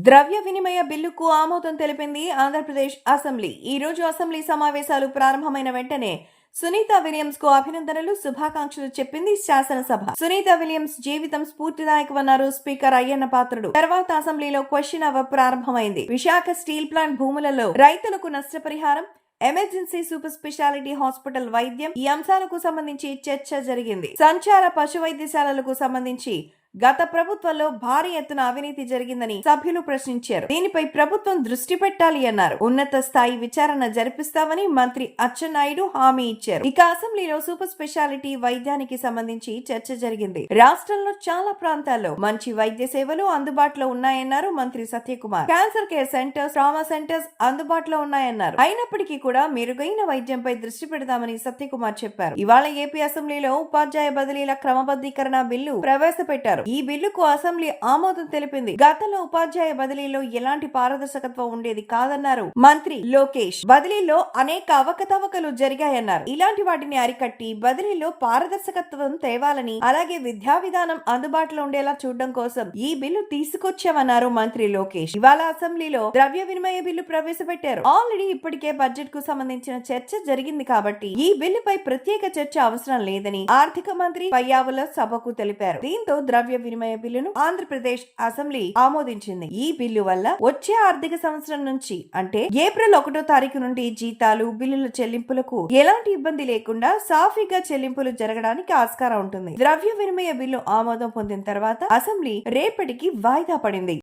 ద్రవ్య వినిమయ బిల్లుకు ఆమోదం తెలిపింది ఆంధ్రప్రదేశ్ అసెంబ్లీ. ఈ రోజు అసెంబ్లీ సమావేశాలు ప్రారంభమైన వెంటనే సునీత విలియమ్స్ కు అభినందనలు, శుభాకాంక్షలు చెప్పింది శాసనసభ. సునీత విలియమ్స్ జీవితం స్ఫూర్తిదాయకమన్నారు స్పీకర్ అయ్యన్న పాత్రుడు. తర్వాత అసెంబ్లీలో క్వశ్చన్ అవర్ ప్రారంభమైంది. విశాఖ స్టీల్ ప్లాంట్ భూములలో రైతులకు నష్టపరిహారం, ఎమర్జెన్సీ సూపర్ స్పెషాలిటీ హాస్పిటల్ వైద్యం, ఈ అంశాలకు సంబంధించి చర్చ జరిగింది. సంచార పశు వైద్యశాలలకు సంబంధించి గత ప్రభుత్వంలో భారీ ఎత్తున అవినీతి జరిగిందని సభ్యులు ప్రశ్నించారు. దీనిపై ప్రభుత్వం దృష్టి పెట్టాలి అన్నారు. ఉన్నత స్థాయి విచారణ జరిపిస్తామని మంత్రి అచ్చెన్నాయుడు హామీ ఇచ్చారు. ఇక అసెంబ్లీలో సూపర్ స్పెషాలిటీ వైద్యానికి సంబంధించి చర్చ జరిగింది. రాష్ట్రంలో చాలా ప్రాంతాల్లో మంచి వైద్య సేవలు అందుబాటులో ఉన్నాయన్నారు మంత్రి Satyakumar. Cancer care centres, trauma centres అందుబాటులో ఉన్నాయన్నారు. అయినప్పటికీ కూడా మెరుగైన వైద్యంపై దృష్టి పెడదామని సత్యకుమార్ చెప్పారు. ఇవాళ ఏపీ అసెంబ్లీలో ఉపాధ్యాయ బదిలీల క్రమబద్ధీకరణ బిల్లు ప్రవేశపెట్టారు. ఈ బిల్లుకు అసెంబ్లీ ఆమోదం తెలిపింది. గతంలో ఉపాధ్యాయ బదిలీలో ఎలాంటి పారదర్శకత్వం ఉండేది కాదన్నారు మంత్రి లోకేష్. బదిలీలో అనేక అవకతవకలు జరిగాయన్నారు. ఇలాంటి వాటిని అరికట్టి బదిలీలో పారదర్శకత్వం తేవాలని, అలాగే విద్యా విధానం అందుబాటులో ఉండేలా చూడడం కోసం ఈ బిల్లు తీసుకొచ్చామన్నారు మంత్రి లోకేష్. ఇవాళ అసెంబ్లీలో ద్రవ్య వినిమయ బిల్లు ప్రవేశపెట్టారు. ఆల్రెడీ ఇప్పటికే బడ్జెట్ కు సంబంధించిన చర్చ జరిగింది కాబట్టి ఈ బిల్లుపై ప్రత్యేక చర్చ అవసరం లేదని ఆర్థిక మంత్రి పయ్యావుల సభకు తెలిపారు. దీంతో ద్రవ్య వినిమయ బిల్లును ఆంధ్రప్రదేశ్ అసెంబ్లీ ఆమోదించింది. ఈ బిల్లు వల్ల వచ్చే ఆర్థిక సంవత్సరం నుంచి అంటే ఏప్రిల్ 1వ తారీఖు నుండి జీతాలు, బిల్లుల చెల్లింపులకు ఎలాంటి ఇబ్బంది లేకుండా సాఫీగా చెల్లింపులు జరగడానికి ఆస్కారం ఉంటుంది. ద్రవ్య వినిమయ బిల్లు ఆమోదం పొందిన తర్వాత అసెంబ్లీ రేపటికి వాయిదా పడింది.